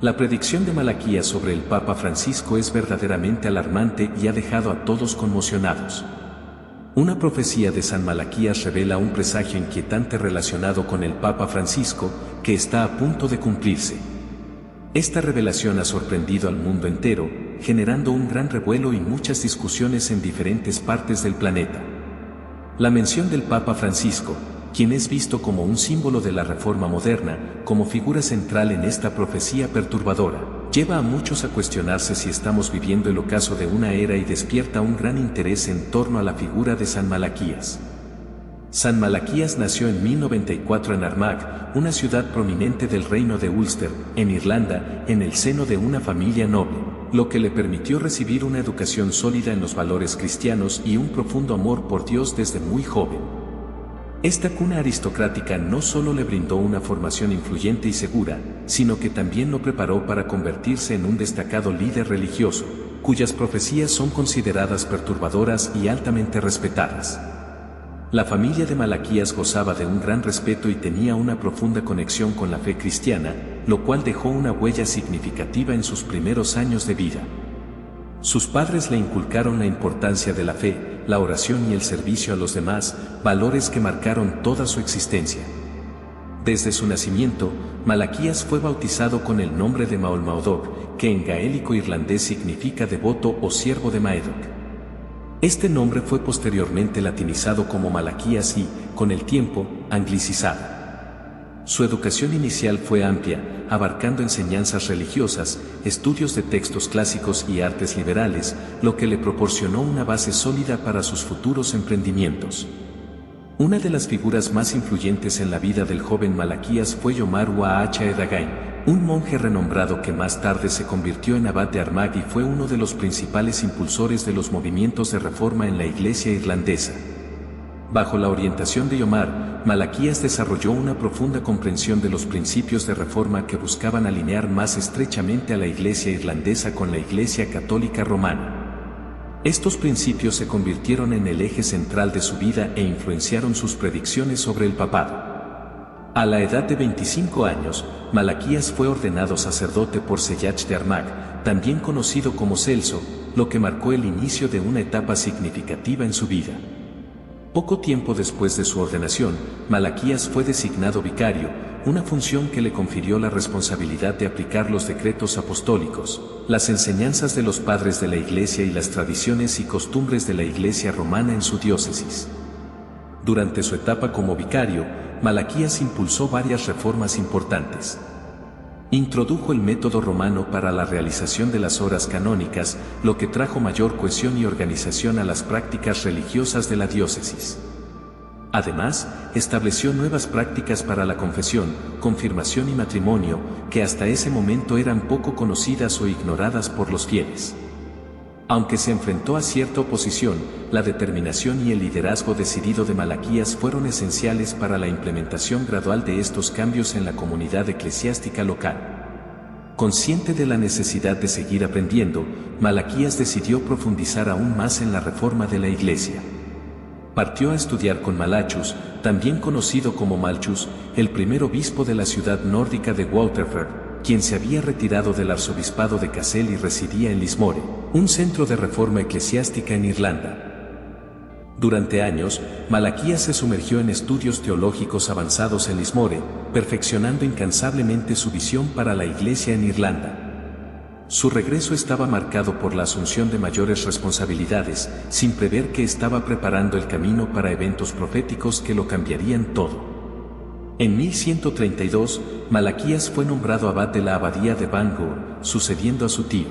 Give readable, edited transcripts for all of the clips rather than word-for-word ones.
La predicción de Malaquías sobre el Papa Francisco es verdaderamente alarmante y ha dejado a todos conmocionados. Una profecía de San Malaquías revela un presagio inquietante relacionado con el Papa Francisco, que está a punto de cumplirse. Esta revelación ha sorprendido al mundo entero, generando un gran revuelo y muchas discusiones en diferentes partes del planeta. La mención del Papa Francisco, quien es visto como un símbolo de la Reforma moderna, como figura central en esta profecía perturbadora, lleva a muchos a cuestionarse si estamos viviendo el ocaso de una era y despierta un gran interés en torno a la figura de San Malaquías. San Malaquías nació en 1094 en Armagh, una ciudad prominente del reino de Ulster, en Irlanda, en el seno de una familia noble, lo que le permitió recibir una educación sólida en los valores cristianos y un profundo amor por Dios desde muy joven. Esta cuna aristocrática no solo le brindó una formación influyente y segura, sino que también lo preparó para convertirse en un destacado líder religioso, cuyas profecías son consideradas perturbadoras y altamente respetadas. La familia de Malaquías gozaba de un gran respeto y tenía una profunda conexión con la fe cristiana, lo cual dejó una huella significativa en sus primeros años de vida. Sus padres le inculcaron la importancia de la fe, la oración y el servicio a los demás, valores que marcaron toda su existencia. Desde su nacimiento, Malaquías fue bautizado con el nombre de Maolmaodoc, que en gaélico irlandés significa devoto o siervo de Maedoc. Este nombre fue posteriormente latinizado como Malaquías y, con el tiempo, anglicizado. Su educación inicial fue amplia, abarcando enseñanzas religiosas, estudios de textos clásicos y artes liberales, lo que le proporcionó una base sólida para sus futuros emprendimientos. Una de las figuras más influyentes en la vida del joven Malaquías fue Yomar Uahacha Edagain, un monje renombrado que más tarde se convirtió en abad de Armagh y fue uno de los principales impulsores de los movimientos de reforma en la iglesia irlandesa. Bajo la orientación de Yomar, Malaquías desarrolló una profunda comprensión de los principios de reforma que buscaban alinear más estrechamente a la iglesia irlandesa con la iglesia católica romana. Estos principios se convirtieron en el eje central de su vida e influenciaron sus predicciones sobre el papado. A la edad de 25 años, Malaquías fue ordenado sacerdote por Sellach de Armagh, también conocido como Celso, lo que marcó el inicio de una etapa significativa en su vida. Poco tiempo después de su ordenación, Malaquías fue designado vicario, una función que le confirió la responsabilidad de aplicar los decretos apostólicos, las enseñanzas de los padres de la Iglesia y las tradiciones y costumbres de la Iglesia romana en su diócesis. Durante su etapa como vicario, Malaquías impulsó varias reformas importantes. Introdujo el método romano para la realización de las horas canónicas, lo que trajo mayor cohesión y organización a las prácticas religiosas de la diócesis. Además, estableció nuevas prácticas para la confesión, confirmación y matrimonio, que hasta ese momento eran poco conocidas o ignoradas por los fieles. Aunque se enfrentó a cierta oposición, la determinación y el liderazgo decidido de Malaquías fueron esenciales para la implementación gradual de estos cambios en la comunidad eclesiástica local. Consciente de la necesidad de seguir aprendiendo, Malaquías decidió profundizar aún más en la reforma de la Iglesia. Partió a estudiar con Malachus, también conocido como Malchus, el primer obispo de la ciudad nórdica de Waterford, quien se había retirado del arzobispado de Cassel y residía en Lismore, un centro de reforma eclesiástica en Irlanda. Durante años, Malaquías se sumergió en estudios teológicos avanzados en Lismore, perfeccionando incansablemente su visión para la Iglesia en Irlanda. Su regreso estaba marcado por la asunción de mayores responsabilidades, sin prever que estaba preparando el camino para eventos proféticos que lo cambiarían todo. En 1132, Malaquías fue nombrado abad de la abadía de Bangor, sucediendo a su tío.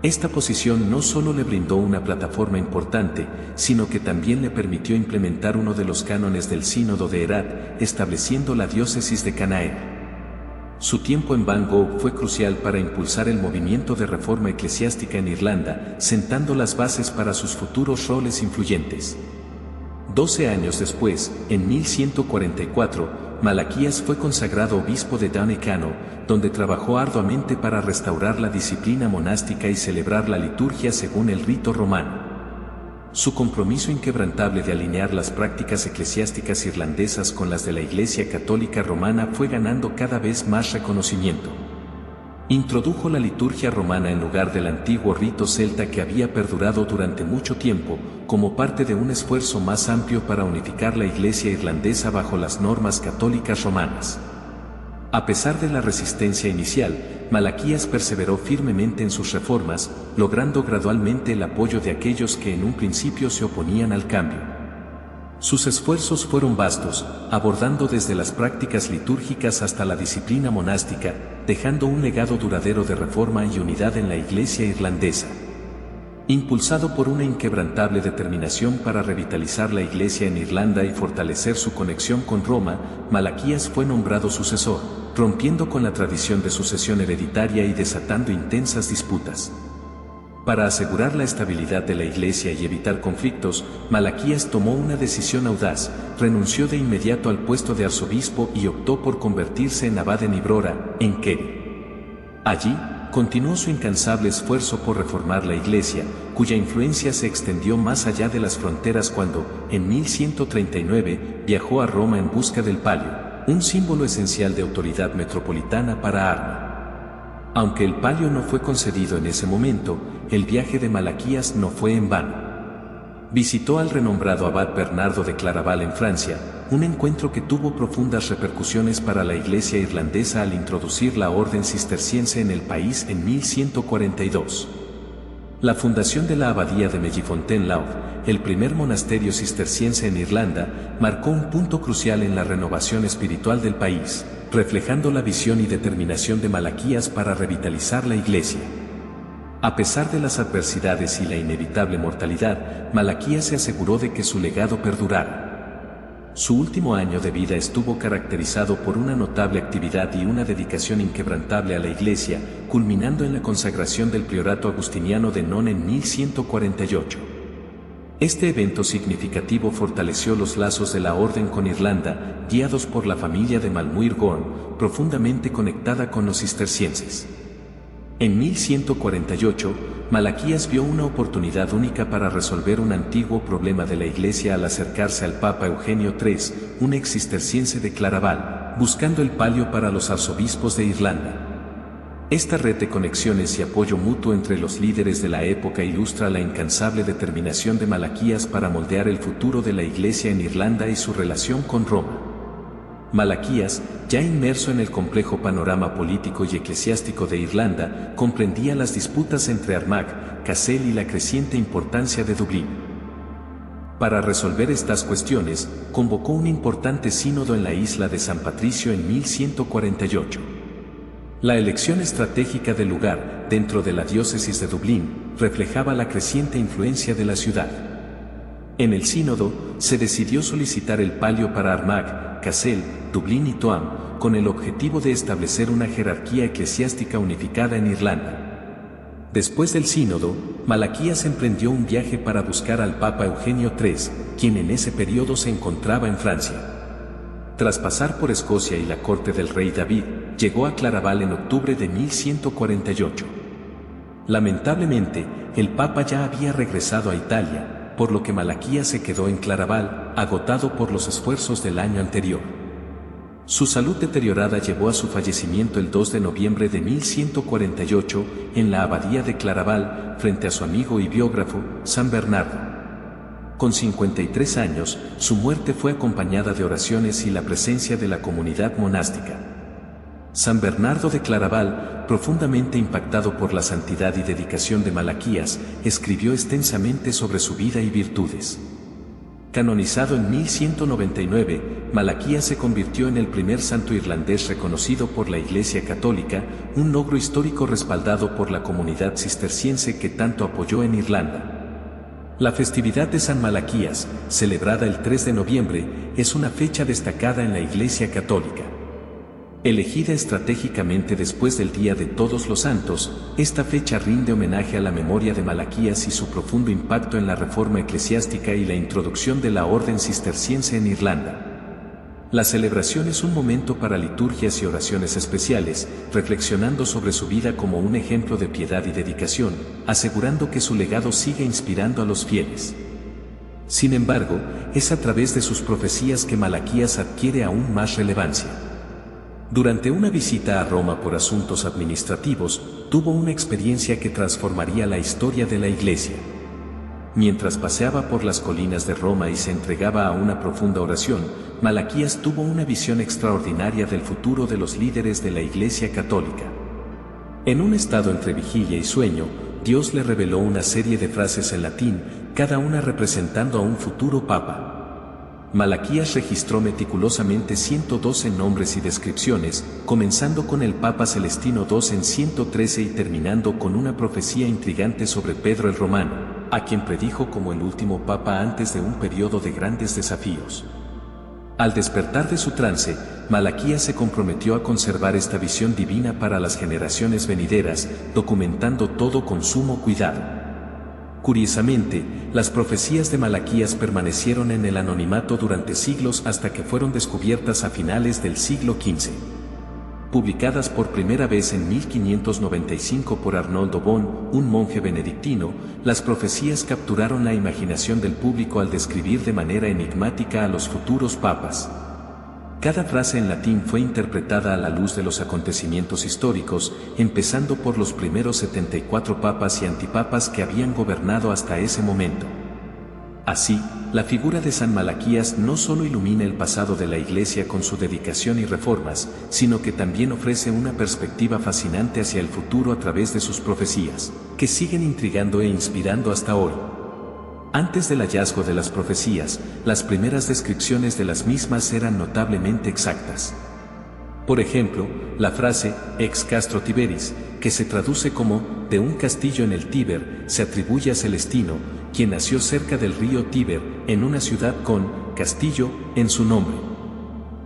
Esta posición no solo le brindó una plataforma importante, sino que también le permitió implementar uno de los cánones del Sínodo de Herat, estableciendo la diócesis de Canaer. Su tiempo en Bangor fue crucial para impulsar el movimiento de reforma eclesiástica en Irlanda, sentando las bases para sus futuros roles influyentes. 12 años después, en 1144, Malaquías fue consagrado obispo de Donecanoo, donde trabajó arduamente para restaurar la disciplina monástica y celebrar la liturgia según el rito romano. Su compromiso inquebrantable de alinear las prácticas eclesiásticas irlandesas con las de la Iglesia Católica Romana fue ganando cada vez más reconocimiento. Introdujo la liturgia romana en lugar del antiguo rito celta que había perdurado durante mucho tiempo, como parte de un esfuerzo más amplio para unificar la Iglesia irlandesa bajo las normas católicas romanas. A pesar de la resistencia inicial, Malaquías perseveró firmemente en sus reformas, logrando gradualmente el apoyo de aquellos que en un principio se oponían al cambio. Sus esfuerzos fueron vastos, abordando desde las prácticas litúrgicas hasta la disciplina monástica, dejando un legado duradero de reforma y unidad en la Iglesia irlandesa. Impulsado por una inquebrantable determinación para revitalizar la Iglesia en Irlanda y fortalecer su conexión con Roma, Malaquías fue nombrado sucesor, rompiendo con la tradición de sucesión hereditaria y desatando intensas disputas. Para asegurar la estabilidad de la Iglesia y evitar conflictos, Malaquías tomó una decisión audaz, renunció de inmediato al puesto de arzobispo y optó por convertirse en abad en Ibrora, en Kerry. Allí, continuó su incansable esfuerzo por reformar la Iglesia, cuya influencia se extendió más allá de las fronteras cuando, en 1139, viajó a Roma en busca del palio, un símbolo esencial de autoridad metropolitana para Arma. Aunque el palio no fue concedido en ese momento, el viaje de Malaquías no fue en vano. Visitó al renombrado abad Bernardo de Claraval en Francia, un encuentro que tuvo profundas repercusiones para la Iglesia irlandesa al introducir la orden cisterciense en el país en 1142. La fundación de la abadía de Mellifontaine-Lauf, el primer monasterio cisterciense en Irlanda, marcó un punto crucial en la renovación espiritual del país, reflejando la visión y determinación de Malaquías para revitalizar la Iglesia. A pesar de las adversidades y la inevitable mortalidad, Malaquías se aseguró de que su legado perdurara. Su último año de vida estuvo caracterizado por una notable actividad y una dedicación inquebrantable a la Iglesia, culminando en la consagración del priorato agustiniano de Non en 1148. Este evento significativo fortaleció los lazos de la orden con Irlanda, guiados por la familia de Malmuir-Gorm, profundamente conectada con los cistercienses. En 1148, Malaquías vio una oportunidad única para resolver un antiguo problema de la Iglesia al acercarse al Papa Eugenio III, un ex cisterciense de Claraval, buscando el palio para los arzobispos de Irlanda. Esta red de conexiones y apoyo mutuo entre los líderes de la época ilustra la incansable determinación de Malaquías para moldear el futuro de la Iglesia en Irlanda y su relación con Roma. Malaquías, ya inmerso en el complejo panorama político y eclesiástico de Irlanda, comprendía las disputas entre Armagh, Cashel y la creciente importancia de Dublín. Para resolver estas cuestiones, convocó un importante sínodo en la isla de San Patricio en 1148. La elección estratégica del lugar, dentro de la diócesis de Dublín, reflejaba la creciente influencia de la ciudad. En el sínodo, se decidió solicitar el palio para Armagh, Cashel, Dublín y Tuam, con el objetivo de establecer una jerarquía eclesiástica unificada en Irlanda. Después del sínodo, Malaquías emprendió un viaje para buscar al Papa Eugenio III, quien en ese periodo se encontraba en Francia. Tras pasar por Escocia y la corte del rey David, llegó a Claraval en octubre de 1148. Lamentablemente, el Papa ya había regresado a Italia, por lo que Malaquías se quedó en Claraval, agotado por los esfuerzos del año anterior. Su salud deteriorada llevó a su fallecimiento el 2 de noviembre de 1148, en la abadía de Claraval, frente a su amigo y biógrafo, San Bernardo. Con 53 años, su muerte fue acompañada de oraciones y la presencia de la comunidad monástica. San Bernardo de Claraval, profundamente impactado por la santidad y dedicación de Malaquías, escribió extensamente sobre su vida y virtudes. Canonizado en 1199, Malaquías se convirtió en el primer santo irlandés reconocido por la Iglesia Católica, un logro histórico respaldado por la comunidad cisterciense que tanto apoyó en Irlanda. La festividad de San Malaquías, celebrada el 3 de noviembre, es una fecha destacada en la Iglesia Católica. Elegida estratégicamente después del Día de Todos los Santos, esta fecha rinde homenaje a la memoria de Malaquías y su profundo impacto en la reforma eclesiástica y la introducción de la orden cisterciense en Irlanda. La celebración es un momento para liturgias y oraciones especiales, reflexionando sobre su vida como un ejemplo de piedad y dedicación, asegurando que su legado sigue inspirando a los fieles. Sin embargo, es a través de sus profecías que Malaquías adquiere aún más relevancia. Durante una visita a Roma por asuntos administrativos, tuvo una experiencia que transformaría la historia de la Iglesia. Mientras paseaba por las colinas de Roma y se entregaba a una profunda oración, Malaquías tuvo una visión extraordinaria del futuro de los líderes de la Iglesia Católica. En un estado entre vigilia y sueño, Dios le reveló una serie de frases en latín, cada una representando a un futuro papa. Malaquías registró meticulosamente 112 nombres y descripciones, comenzando con el Papa Celestino II en 113 y terminando con una profecía intrigante sobre Pedro el Romano, a quien predijo como el último papa antes de un periodo de grandes desafíos. Al despertar de su trance, Malaquías se comprometió a conservar esta visión divina para las generaciones venideras, documentando todo con sumo cuidado. Curiosamente, las profecías de Malaquías permanecieron en el anonimato durante siglos hasta que fueron descubiertas a finales del siglo XV. Publicadas por primera vez en 1595 por Arnoldo Bon, un monje benedictino, las profecías capturaron la imaginación del público al describir de manera enigmática a los futuros papas. Cada frase en latín fue interpretada a la luz de los acontecimientos históricos, empezando por los primeros 74 papas y antipapas que habían gobernado hasta ese momento. Así, la figura de San Malaquías no solo ilumina el pasado de la Iglesia con su dedicación y reformas, sino que también ofrece una perspectiva fascinante hacia el futuro a través de sus profecías, que siguen intrigando e inspirando hasta hoy. Antes del hallazgo de las profecías, las primeras descripciones de las mismas eran notablemente exactas. Por ejemplo, la frase ex castro Tiberis, que se traduce como de un castillo en el Tíber, se atribuye a Celestino, quien nació cerca del río Tíber, en una ciudad con castillo en su nombre.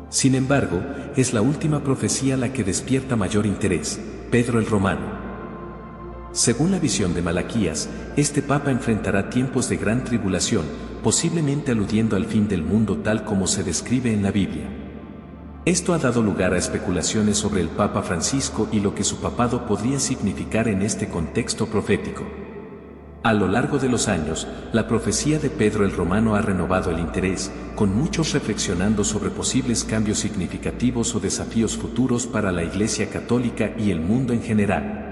Sin embargo, es la última profecía la que despierta mayor interés, Pedro el Romano. Según la visión de Malaquías, este papa enfrentará tiempos de gran tribulación, posiblemente aludiendo al fin del mundo tal como se describe en la Biblia. Esto ha dado lugar a especulaciones sobre el Papa Francisco y lo que su papado podría significar en este contexto profético. A lo largo de los años, la profecía de Pedro el Romano ha renovado el interés, con muchos reflexionando sobre posibles cambios significativos o desafíos futuros para la Iglesia Católica y el mundo en general.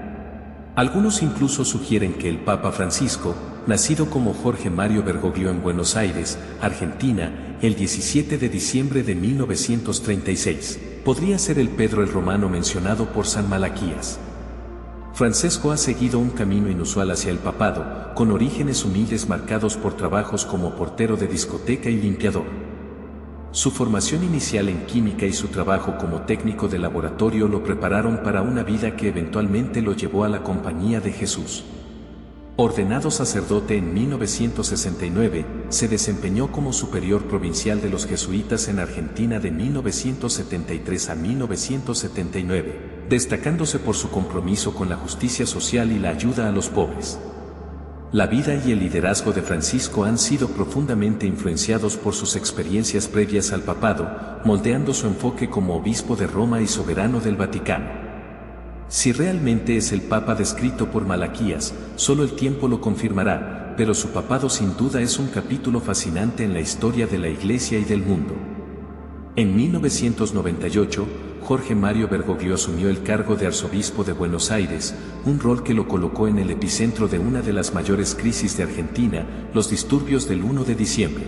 Algunos incluso sugieren que el Papa Francisco, nacido como Jorge Mario Bergoglio en Buenos Aires, Argentina, el 17 de diciembre de 1936, podría ser el Pedro el Romano mencionado por San Malaquías. Francesco ha seguido un camino inusual hacia el papado, con orígenes humildes marcados por trabajos como portero de discoteca y limpiador. Su formación inicial en química y su trabajo como técnico de laboratorio lo prepararon para una vida que eventualmente lo llevó a la Compañía de Jesús. Ordenado sacerdote en 1969, se desempeñó como superior provincial de los jesuitas en Argentina de 1973 a 1979, destacándose por su compromiso con la justicia social y la ayuda a los pobres. La vida y el liderazgo de Francisco han sido profundamente influenciados por sus experiencias previas al papado, moldeando su enfoque como obispo de Roma y soberano del Vaticano. Si realmente es el papa descrito por Malaquías, solo el tiempo lo confirmará, pero su papado sin duda es un capítulo fascinante en la historia de la Iglesia y del mundo. En 1998, Jorge Mario Bergoglio asumió el cargo de arzobispo de Buenos Aires, un rol que lo colocó en el epicentro de una de las mayores crisis de Argentina, los disturbios del 1 de diciembre.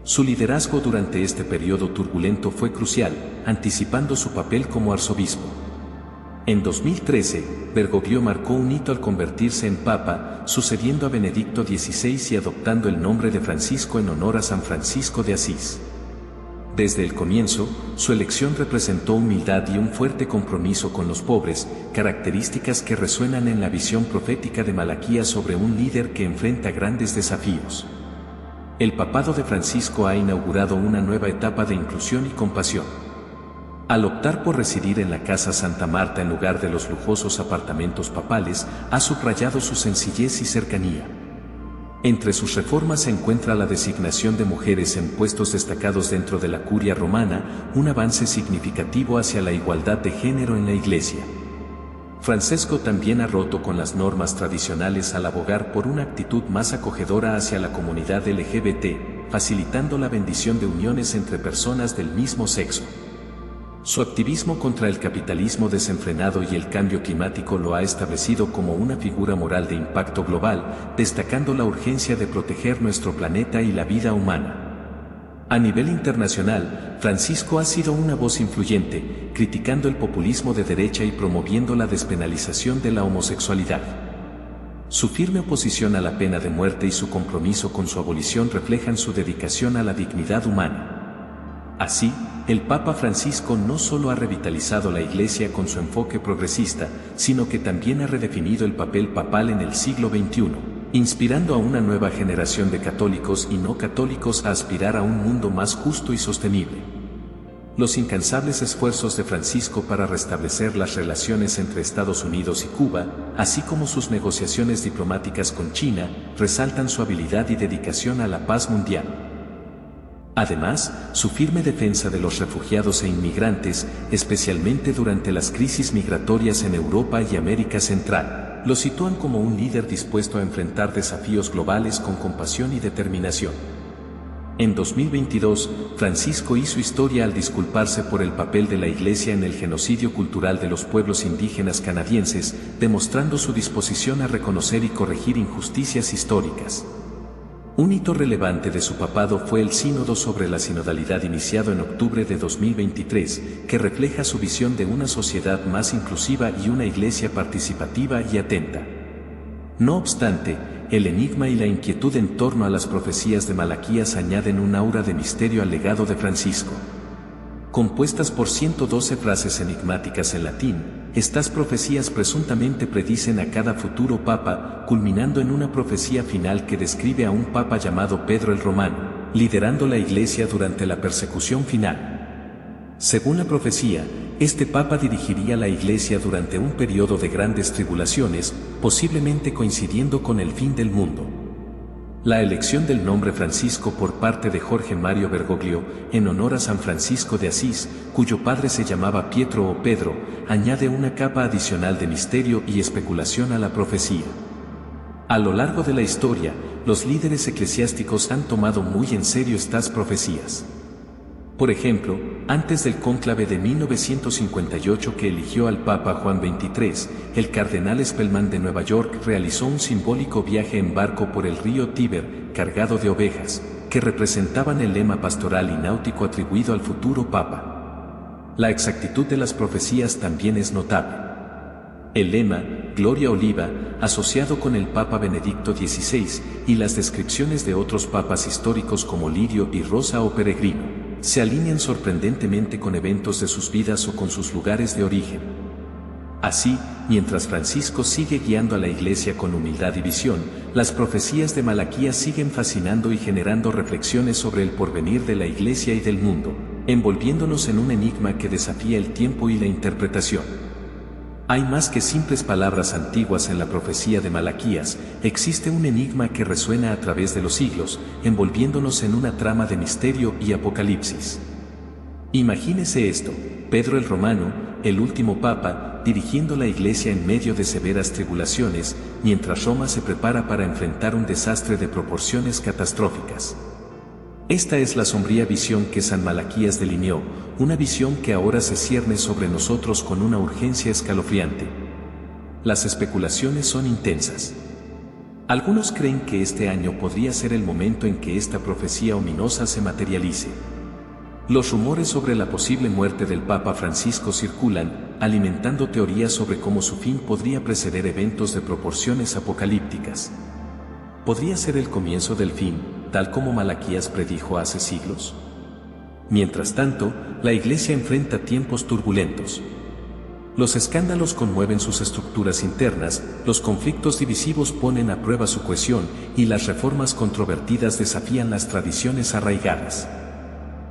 Su liderazgo durante este periodo turbulento fue crucial, anticipando su papel como arzobispo. En 2013, Bergoglio marcó un hito al convertirse en papa, sucediendo a Benedicto XVI y adoptando el nombre de Francisco en honor a San Francisco de Asís. Desde el comienzo, su elección representó humildad y un fuerte compromiso con los pobres, características que resuenan en la visión profética de Malaquías sobre un líder que enfrenta grandes desafíos. El papado de Francisco ha inaugurado una nueva etapa de inclusión y compasión. Al optar por residir en la Casa Santa Marta en lugar de los lujosos apartamentos papales, ha subrayado su sencillez y cercanía. Entre sus reformas se encuentra la designación de mujeres en puestos destacados dentro de la curia romana, un avance significativo hacia la igualdad de género en la Iglesia. Francisco también ha roto con las normas tradicionales al abogar por una actitud más acogedora hacia la comunidad LGBT, facilitando la bendición de uniones entre personas del mismo sexo. Su activismo contra el capitalismo desenfrenado y el cambio climático lo ha establecido como una figura moral de impacto global, destacando la urgencia de proteger nuestro planeta y la vida humana. A nivel internacional, Francisco ha sido una voz influyente, criticando el populismo de derecha y promoviendo la despenalización de la homosexualidad. Su firme oposición a la pena de muerte y su compromiso con su abolición reflejan su dedicación a la dignidad humana. Así, el Papa Francisco no solo ha revitalizado la Iglesia con su enfoque progresista, sino que también ha redefinido el papel papal en el siglo XXI, inspirando a una nueva generación de católicos y no católicos a aspirar a un mundo más justo y sostenible. Los incansables esfuerzos de Francisco para restablecer las relaciones entre Estados Unidos y Cuba, así como sus negociaciones diplomáticas con China, resaltan su habilidad y dedicación a la paz mundial. Además, su firme defensa de los refugiados e inmigrantes, especialmente durante las crisis migratorias en Europa y América Central, lo sitúan como un líder dispuesto a enfrentar desafíos globales con compasión y determinación. En 2022, Francisco hizo historia al disculparse por el papel de la Iglesia en el genocidio cultural de los pueblos indígenas canadienses, demostrando su disposición a reconocer y corregir injusticias históricas. Un hito relevante de su papado fue el Sínodo sobre la Sinodalidad iniciado en octubre de 2023, que refleja su visión de una sociedad más inclusiva y una iglesia participativa y atenta. No obstante, el enigma y la inquietud en torno a las profecías de Malaquías añaden un aura de misterio al legado de Francisco. Compuestas por 112 frases enigmáticas en latín, estas profecías presuntamente predicen a cada futuro papa, culminando en una profecía final que describe a un papa llamado Pedro el Romano, liderando la Iglesia durante la persecución final. Según la profecía, este papa dirigiría la Iglesia durante un periodo de grandes tribulaciones, posiblemente coincidiendo con el fin del mundo. La elección del nombre Francisco por parte de Jorge Mario Bergoglio, en honor a San Francisco de Asís, cuyo padre se llamaba Pietro o Pedro, añade una capa adicional de misterio y especulación a la profecía. A lo largo de la historia, los líderes eclesiásticos han tomado muy en serio estas profecías. Por ejemplo, antes del cónclave de 1958 que eligió al Papa Juan XXIII, el cardenal Spellman de Nueva York realizó un simbólico viaje en barco por el río Tíber, cargado de ovejas, que representaban el lema pastoral y náutico atribuido al futuro Papa. La exactitud de las profecías también es notable. El lema, Gloria Oliva, asociado con el Papa Benedicto XVI, y las descripciones de otros papas históricos como Lirio y Rosa o Peregrino, se alinean sorprendentemente con eventos de sus vidas o con sus lugares de origen. Así, mientras Francisco sigue guiando a la Iglesia con humildad y visión, las profecías de Malaquías siguen fascinando y generando reflexiones sobre el porvenir de la Iglesia y del mundo, envolviéndonos en un enigma que desafía el tiempo y la interpretación. Hay más que simples palabras antiguas en la profecía de Malaquías, existe un enigma que resuena a través de los siglos, envolviéndonos en una trama de misterio y apocalipsis. Imagínese esto, Pedro el Romano, el último papa, dirigiendo la Iglesia en medio de severas tribulaciones, mientras Roma se prepara para enfrentar un desastre de proporciones catastróficas. Esta es la sombría visión que San Malaquías delineó, una visión que ahora se cierne sobre nosotros con una urgencia escalofriante. Las especulaciones son intensas. Algunos creen que este año podría ser el momento en que esta profecía ominosa se materialice. Los rumores sobre la posible muerte del Papa Francisco circulan, alimentando teorías sobre cómo su fin podría preceder eventos de proporciones apocalípticas. ¿Podría ser el comienzo del fin, tal como Malaquías predijo hace siglos? Mientras tanto, la Iglesia enfrenta tiempos turbulentos. Los escándalos conmueven sus estructuras internas, los conflictos divisivos ponen a prueba su cohesión y las reformas controvertidas desafían las tradiciones arraigadas.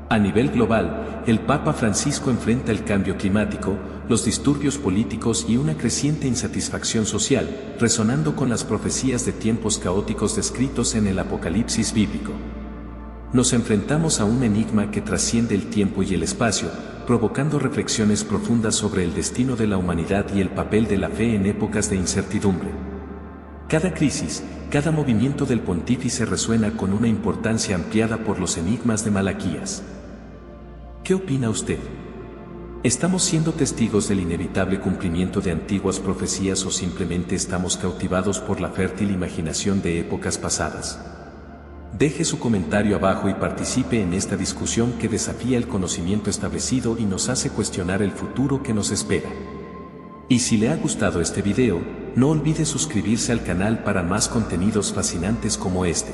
A nivel global, el Papa Francisco enfrenta el cambio climático, los disturbios políticos y una creciente insatisfacción social, resonando con las profecías de tiempos caóticos descritos en el Apocalipsis bíblico. Nos enfrentamos a un enigma que trasciende el tiempo y el espacio, provocando reflexiones profundas sobre el destino de la humanidad y el papel de la fe en épocas de incertidumbre. Cada crisis, cada movimiento del pontífice resuena con una importancia ampliada por los enigmas de Malaquías. ¿Qué opina usted? ¿Estamos siendo testigos del inevitable cumplimiento de antiguas profecías o simplemente estamos cautivados por la fértil imaginación de épocas pasadas? Deje su comentario abajo y participe en esta discusión que desafía el conocimiento establecido y nos hace cuestionar el futuro que nos espera. Y si le ha gustado este video, no olvide suscribirse al canal para más contenidos fascinantes como este.